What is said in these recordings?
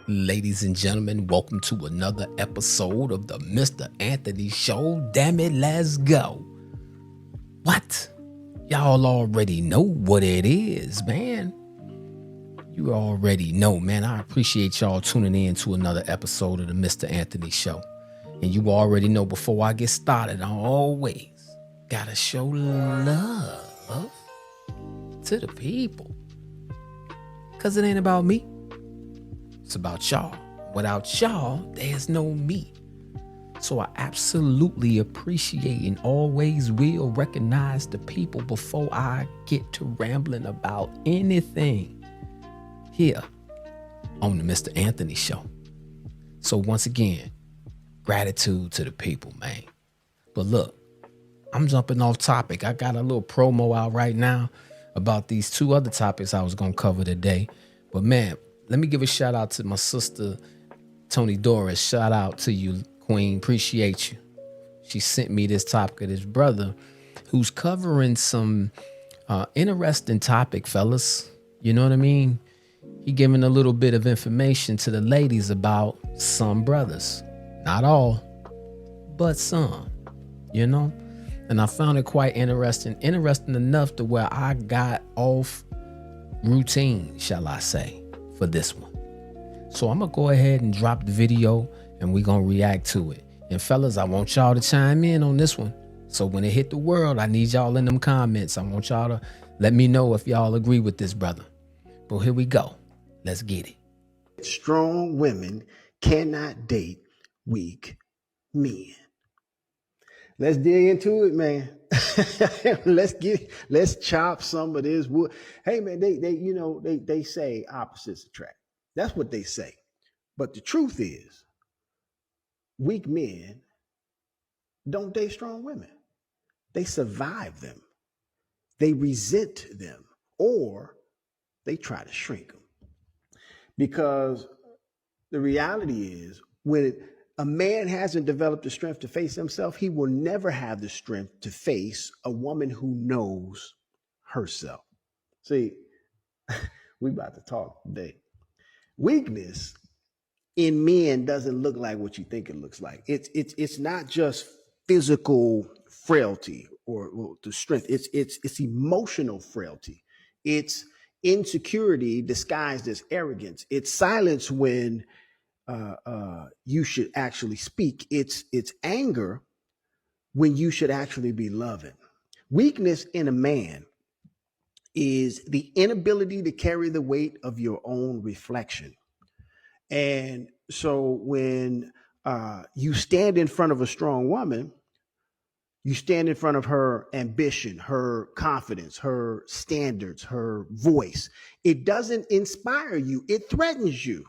Ladies and gentlemen, welcome to another episode of the Mr. Anthony Show. Damn it, let's go. What? Y'all already know what it is, man. You already know, man. I appreciate y'all tuning in to another episode of the Mr. Anthony Show. And you already know, before I get started, I always gotta show love to the people. Because it ain't about me. It's about y'all. Without y'all, there's no me. So I absolutely appreciate and always will recognize the people before I get to rambling about anything here on the Mr. Anthony Show. So once again, gratitude to the people, man. But look, I'm jumping off topic. I got a little promo out right now about these two other topics I was going to cover today. But man, let me give a shout out to my sister, Tony Doris. Shout out to you, Queen. Appreciate you. She sent me this topic of this brother who's covering some interesting topic, fellas. You know what I mean? He giving a little bit of information to the ladies about some brothers. Not all, but some, you know? And I found it quite interesting. Interesting enough to where I got off routine, shall I say, for this one. So I'm gonna go ahead and drop the video and we're gonna react to it. And fellas, I want y'all to chime in on this one. So when it hit the world, I need y'all in them comments. I want y'all to let me know if y'all agree with this brother. But here we go. Let's get it. Strong women cannot date weak men. Let's dig into it, man. Let's chop some of this wood. Hey man, they say opposites attract. That's what they say. But the truth is, weak men don't date strong women. They survive them. They resent them, or they try to shrink them. Because the reality is, when a man hasn't developed the strength to face himself, he will never have the strength to face a woman who knows herself. See, we about to talk today. Weakness in men doesn't look like what you think it looks like. It's not just physical frailty or the strength. It's emotional frailty. It's insecurity disguised as arrogance. It's silence when you should actually speak. It's anger when you should actually be loving. Weakness in a man is the inability to carry the weight of your own reflection. And so when you stand in front of a strong woman, you stand in front of her ambition, her confidence, her standards, her voice. It doesn't inspire you. It threatens you.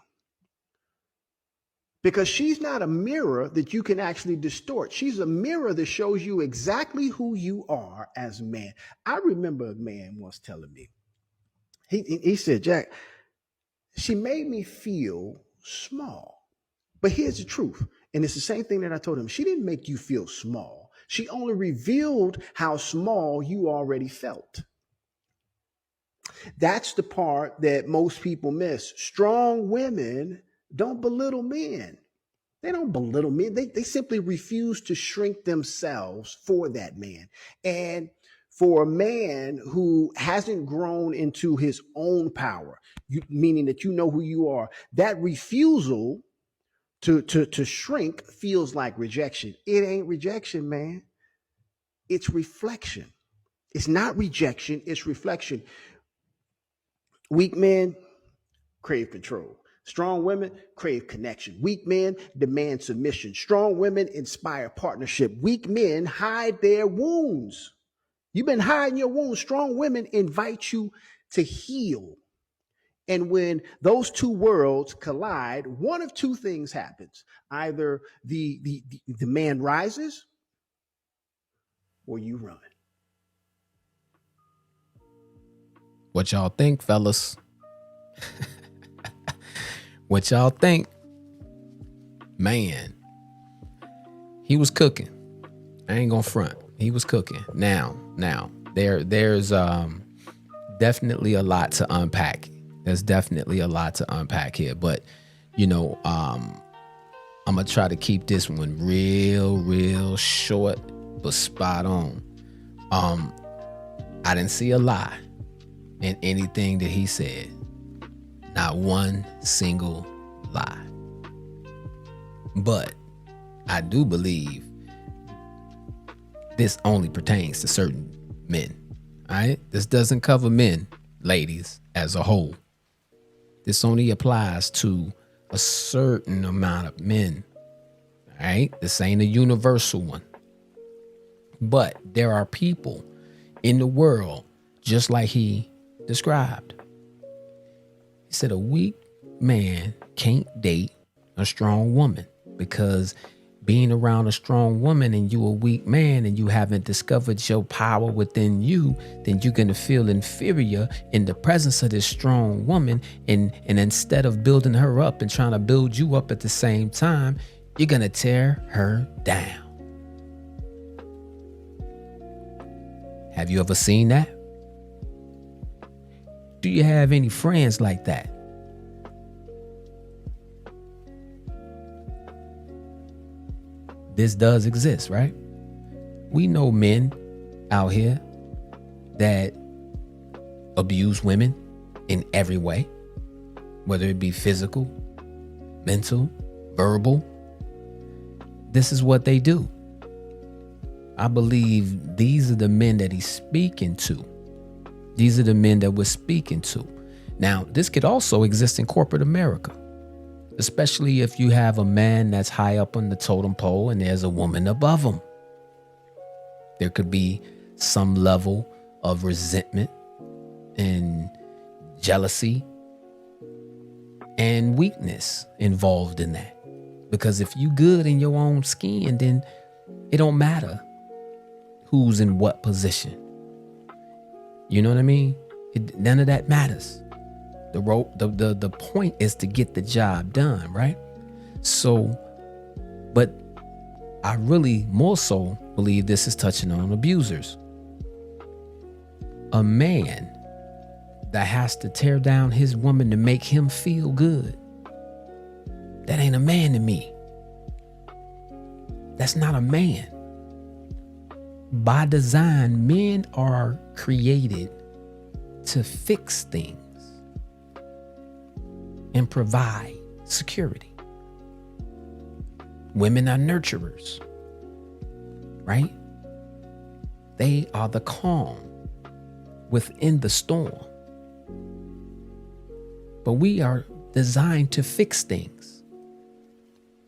Because she's not a mirror that you can actually distort. She's a mirror that shows you exactly who you are as a man. I remember a man once telling me, he said, Jack, she made me feel small. But here's the truth. And it's the same thing that I told him. She didn't make you feel small. She only revealed how small you already felt. That's the part that most people miss. Strong women don't belittle men. They don't belittle men. They simply refuse to shrink themselves for that man. And for a man who hasn't grown into his own power, meaning that you know who you are, that refusal to shrink feels like rejection. It ain't rejection, man. It's reflection. It's not rejection. It's reflection. Weak men crave control. Strong women crave connection. Weak men demand submission. Strong women inspire partnership. Weak men hide their wounds. You've been hiding your wounds. Strong women invite you to heal. And when those two worlds collide, one of two things happens. Either the man rises or you run. What y'all think, fellas? What y'all think? man, he was cooking. I ain't gonna front. He was cooking. Now, there's definitely a lot to unpack. There's definitely a lot to unpack here, but I'm gonna try to keep this one real short but spot on. I didn't see a lie in anything that he said. Not one single lie. But I do believe this only pertains to certain men. All right? This doesn't cover men, ladies, as a whole. This only applies to a certain amount of men. All right? This ain't a universal one. But there are people in the world, just like he described. He said a weak man can't date a strong woman, because being around a strong woman and you a weak man and you haven't discovered your power within you, then you're going to feel inferior in the presence of this strong woman. And instead of building her up and trying to build you up at the same time, you're going to tear her down. Have you ever seen that? Do you have any friends like that? This does exist, right? We know men out here that abuse women in every way, whether it be physical, mental, verbal. This is what they do. I believe these are the men that he's speaking to. These are the men that we're speaking to. Now, this could also exist in corporate America, especially if you have a man that's high up on the totem pole and there's a woman above him. There could be some level of resentment and jealousy and weakness involved in that. Because if you good in your own skin, then it don't matter who's in what position. You know what I mean? None of that matters. The point is to get the job done, right? So, but I really more so believe this is touching on abusers. A man that has to tear down his woman to make him feel good, that ain't a man to me. That's not a man. By design, men are created to fix things and provide security. Women are nurturers, right? They are the calm within the storm. But we are designed to fix things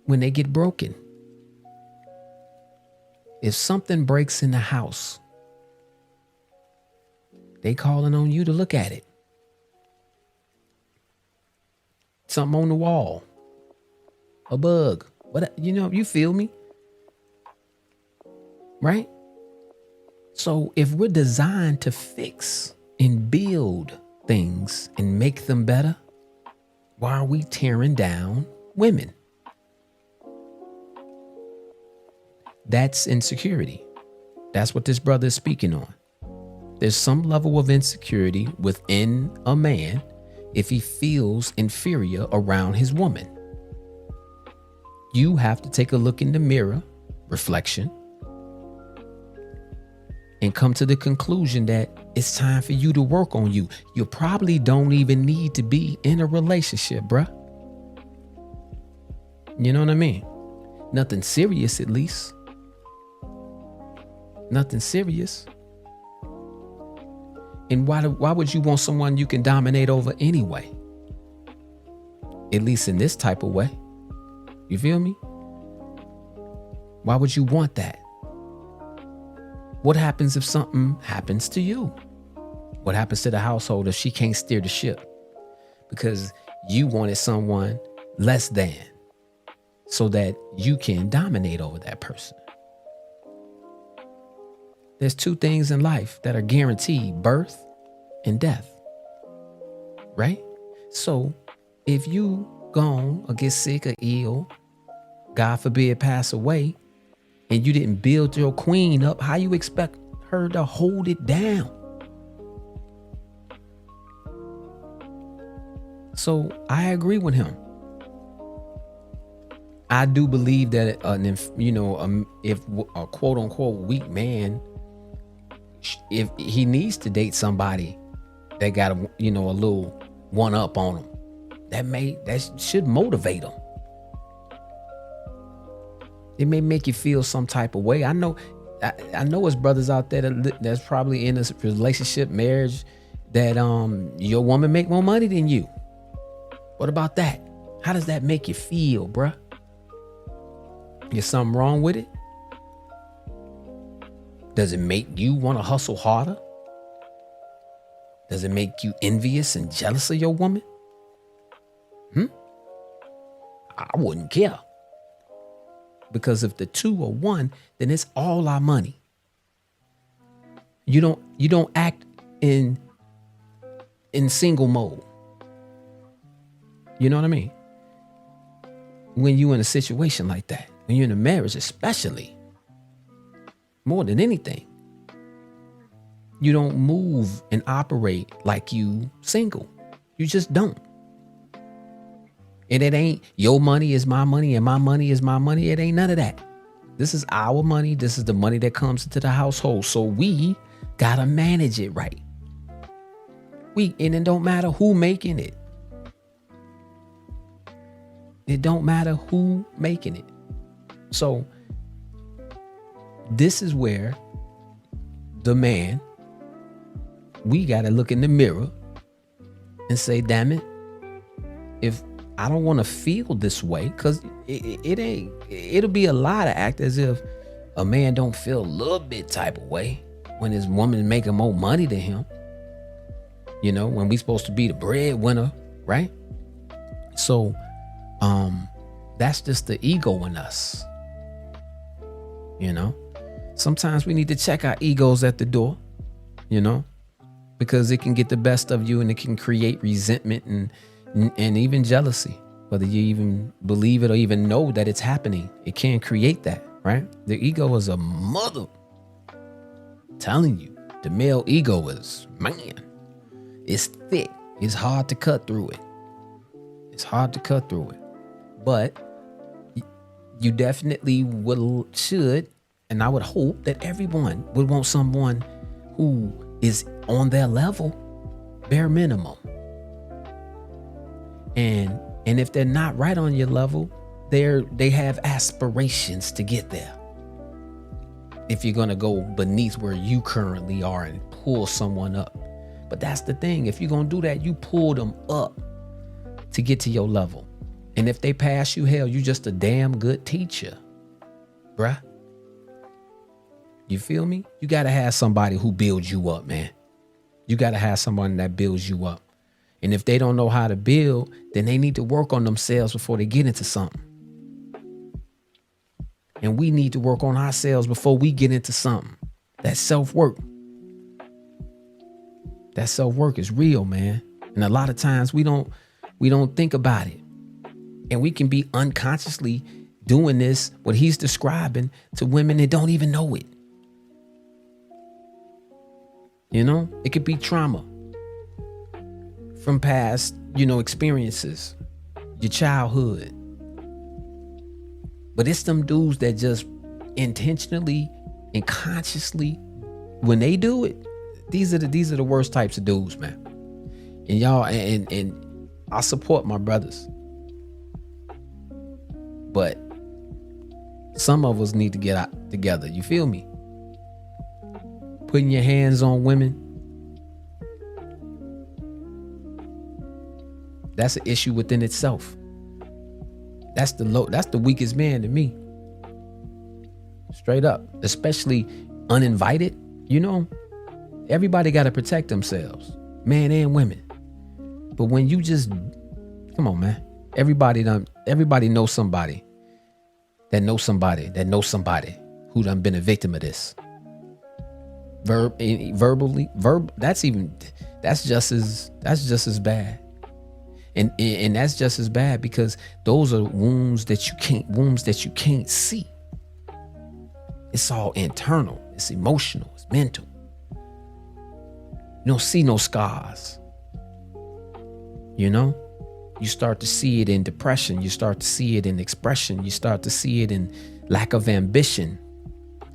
when they get broken. If something breaks in the house, they calling on you to look at it. Something on the wall, a bug, you feel me? Right? So if we're designed to fix and build things and make them better, why are we tearing down women? That's insecurity. That's what this brother is speaking on. There's some level of insecurity within a man if he feels inferior around his woman. You have to take a look in the mirror, reflection, and come to the conclusion that it's time for you to work on you. You probably don't even need to be in a relationship, bruh. You know what I mean? Nothing serious, at least. Nothing serious. And why would you want someone you can dominate over anyway? At least in this type of way. You feel me? Why would you want that? What happens if something happens to you? What happens to the household if she can't steer the ship? Because you wanted someone less than so that you can dominate over that person. There's two things in life that are guaranteed: birth and death. Right? So if you gone or get sick or ill God forbid, pass away, and you didn't build your queen up, how you expect her to hold it down? So I agree with him. I do believe that if a quote unquote weak man, if he needs to date somebody that got a little one up on him, that should motivate him. It may make you feel some type of way. I know there's brothers out there that's probably in a relationship, marriage, that your woman make more money than you. What about that? How does that make you feel, bruh? Is something wrong with it? Does it make you want to hustle harder? Does it make you envious and jealous of your woman? I wouldn't care. Because if the two are one, then it's all our money. You don't act in single mode. You know what I mean? When you're in a situation like that, when you're in a marriage especially, more than anything, you don't move and operate like you single. You just don't. And it ain't your money is my money and my money is my money. It ain't none of that. This is our money. This is the money that comes into the household. So we gotta manage it right. And it don't matter who making it. It don't matter who making it. So this is where the man, we got to look in the mirror and say, damn it, if I don't want to feel this way, because it'll be a lie to act as if a man don't feel a little bit type of way when his woman making more money than him. When we supposed to be the breadwinner, right? So that's just the ego in us. Sometimes we need to check our egos at the door, because it can get the best of you and it can create resentment and even jealousy, whether you even believe it or even know that it's happening. It can create that, right? The ego is a mother. I'm telling you, the male ego is, man, it's thick. It's hard to cut through it. But you definitely should, and I would hope that everyone would want someone who is on their level, bare minimum. And if they're not right on your level, they have aspirations to get there. If you're gonna go beneath where you currently are and pull someone up. But that's the thing. If you're gonna do that, you pull them up to get to your level. And if they pass you, hell, you just a damn good teacher, bruh. You feel me? You gotta have somebody who builds you up, man. You gotta have someone that builds you up. And if they don't know how to build, then they need to work on themselves before they get into something. And we need to work on ourselves before we get into something. That self-work. That self-work is real, man. And a lot of times we don't think about it. And we can be unconsciously doing this, what he's describing, to women that don't even know it. It could be trauma from past, experiences, your childhood. But it's them dudes that just intentionally and consciously, when they do it, these are the worst types of dudes, man. And y'all, and I support my brothers. But some of us need to get out together. You feel me? Putting your hands on women, that's an issue within itself. That's the weakest man to me. Straight up. Especially uninvited. Everybody got to protect themselves, men and women. But when you just, come on, man. Everybody knows somebody that knows somebody that knows somebody who done been a victim of this. Verbally, that's just as bad. And that's just as bad, because those are wounds that you can't see. It's all internal, it's emotional, it's mental. You don't see no scars. You know? You start to see it in depression. You start to see it in expression. You start to see it in lack of ambition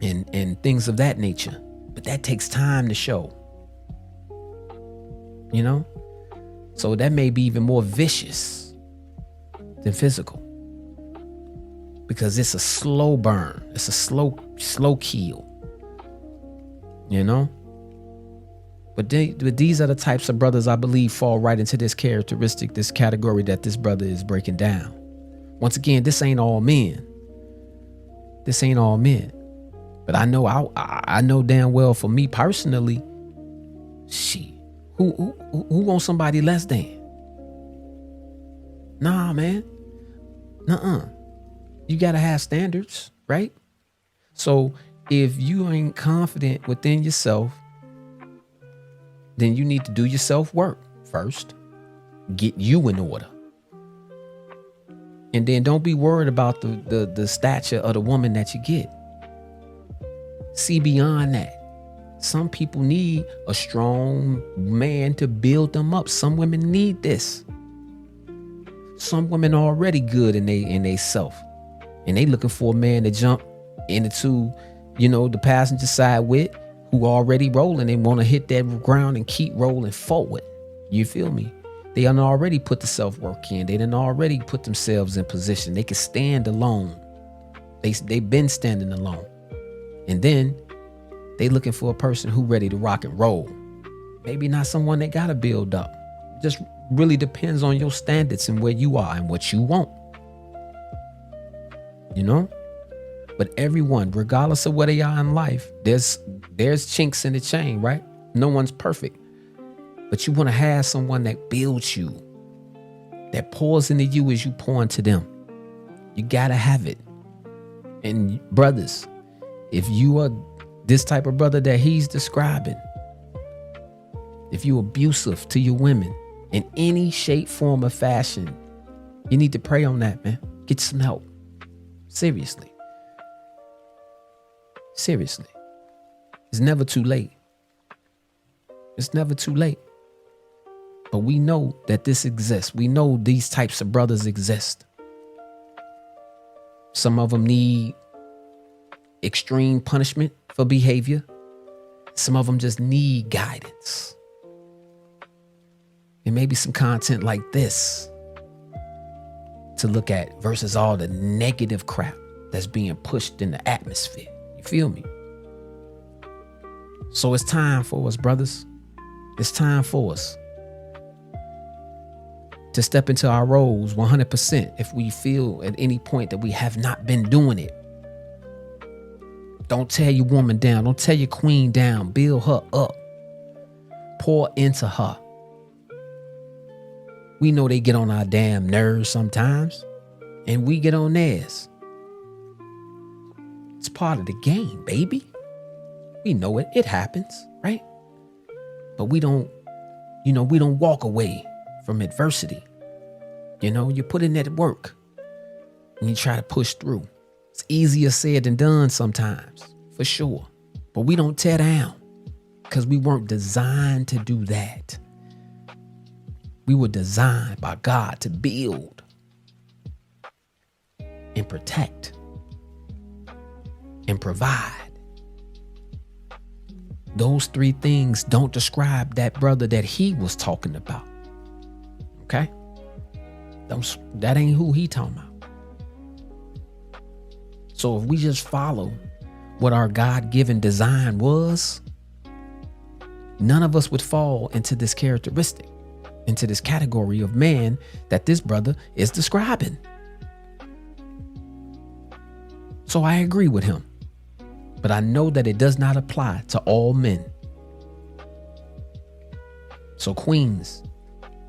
and things of that nature. But that takes time to show. You know? So that may be even more vicious than physical, because it's a slow burn. It's a slow kill. You know? But these are the types of brothers I believe fall right into this characteristic, this category that this brother is breaking down. Once again, this ain't all men. This ain't all men. But I know damn well, for me personally, who wants somebody less than? Nah, man. Nuh-uh. You gotta have standards, right? So if you ain't confident within yourself, then you need to do your self-work first. Get you in order. And then don't be worried about the stature of the woman that you get. See beyond that. Some people need a strong man to build them up. Some women need this. Some women are already good in they self, and they looking for a man to jump into, the passenger side with, who already rolling. They want to hit that ground and keep rolling forward. You feel me? They done already put the self-work in. They done already put themselves in position. They can stand alone. They've been standing alone. And then they looking for a person who ready to rock and roll. Maybe not someone they got to build up. Just really depends on your standards and where you are and what you want. But everyone, regardless of where they are in life, there's chinks in the chain, right? No one's perfect. But you want to have someone that builds you, that pours into you as you pour into them. You got to have it. And brothers, if you are this type of brother that he's describing, if you're abusive to your women in any shape, form, or fashion, you need to pray on that, man. Get some help. Seriously. It's never too late. It's never too late. But we know that this exists. We know these types of brothers exist. Some of them need extreme punishment for behavior. Some of them just need guidance. And maybe some content like this to look at versus all the negative crap that's being pushed in the atmosphere. You feel me? So it's time for us, brothers. It's time for us to step into our roles 100% if we feel at any point that we have not been doing it. Don't tear your woman down. Don't tear your queen down. Build her up. Pour into her. We know they get on our damn nerves sometimes, and we get on theirs. It's part of the game, baby. We know it. It happens, right? But we don't walk away from adversity. You put in that work and you try to push through. It's easier said than done sometimes, for sure. But we don't tear down because we weren't designed to do that. We were designed by God to build and protect and provide. Those three things don't describe that brother that he was talking about. Okay? That ain't who he talking about. So if we just follow what our God-given design was, none of us would fall into this characteristic, into this category of man that this brother is describing. So I agree with him, but I know that it does not apply to all men. So queens,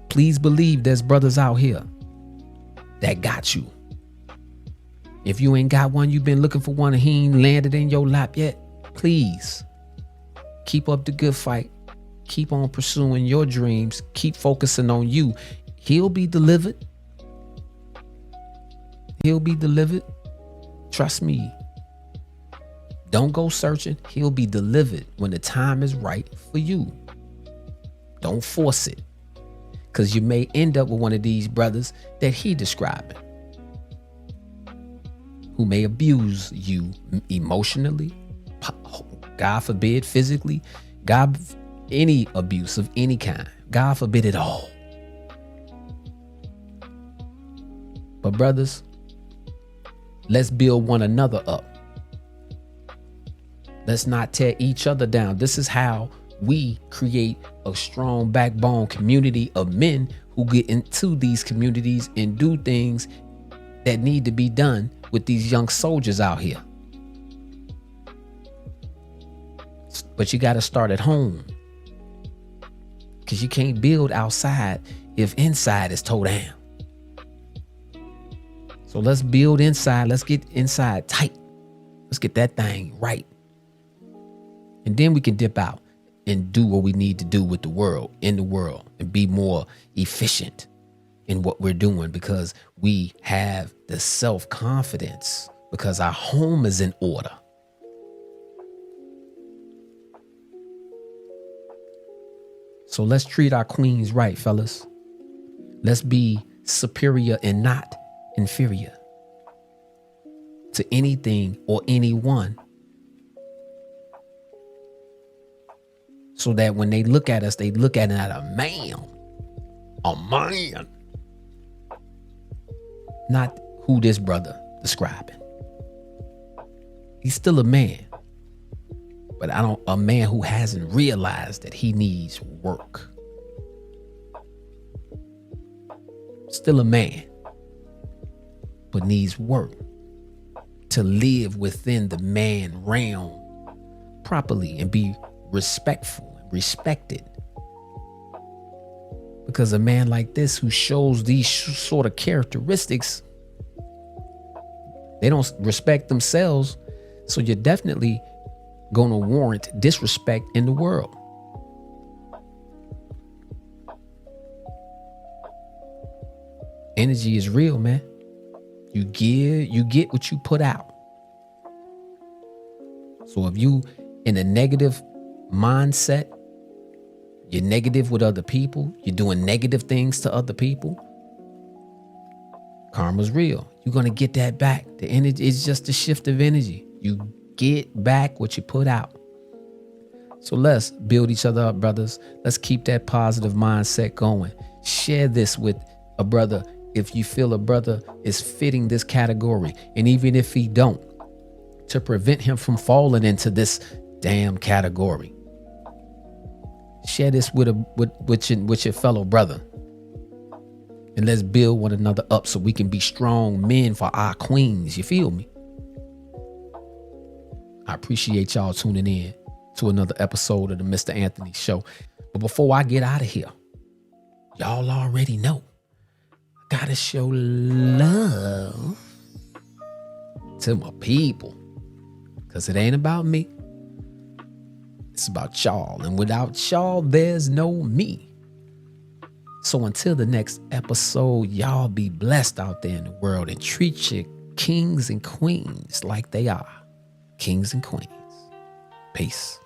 please believe there's brothers out here that got you. If you ain't got one, you've been looking for one and he ain't landed in your lap yet, please keep up the good fight. Keep on pursuing your dreams. Keep focusing on you. He'll be delivered. He'll be delivered. Trust me. Don't go searching. He'll be delivered when the time is right for you. Don't force it. Because you may end up with one of these brothers that he describing, who may abuse you emotionally, God forbid, physically, God, any abuse of any kind. God forbid it all. But brothers, let's build one another up. Let's not tear each other down. This is how we create a strong backbone community of men who get into these communities and do things that need to be done with these young soldiers out here. But you got to start at home, because you can't build outside if inside is tore down. So let's build inside. Let's get inside tight. Let's get that thing right. And then we can dip out and do what we need to do with the world, in the world, and be more efficient in what we're doing, because we have the self-confidence, because our home is in order. So let's treat our queens right, fellas. Let's be superior and not inferior to anything or anyone, so that when they look at us, they look at it as a man, not who this brother describing. He's still a man, but a man who hasn't realized that he needs work. Still a man, but needs work to live within the man realm properly and be respectful and respected. Because a man like this who shows these sort of characteristics, they don't respect themselves. So you're definitely going to warrant disrespect in the world. Energy is real, man. You get what you put out. So if you in a negative mindset, you're negative with other people, you're doing negative things to other people, karma's real. You're going to get that back. The energy is just a shift of energy. You get back what you put out. So let's build each other up, brothers. Let's keep that positive mindset going. Share this with a brother if you feel a brother is fitting this category. And even if he don't, to prevent him from falling into this damn category. Share this with your fellow brother. And let's build one another up so we can be strong men for our queens. You feel me? I appreciate y'all tuning in to another episode of the Mr. Anthony Show. But before I get out of here, y'all already know, I gotta show love to my people. Because it ain't about me. It's about y'all. And without y'all, there's no me. So until the next episode, y'all be blessed out there in the world and treat your kings and queens like they are kings and queens. Peace.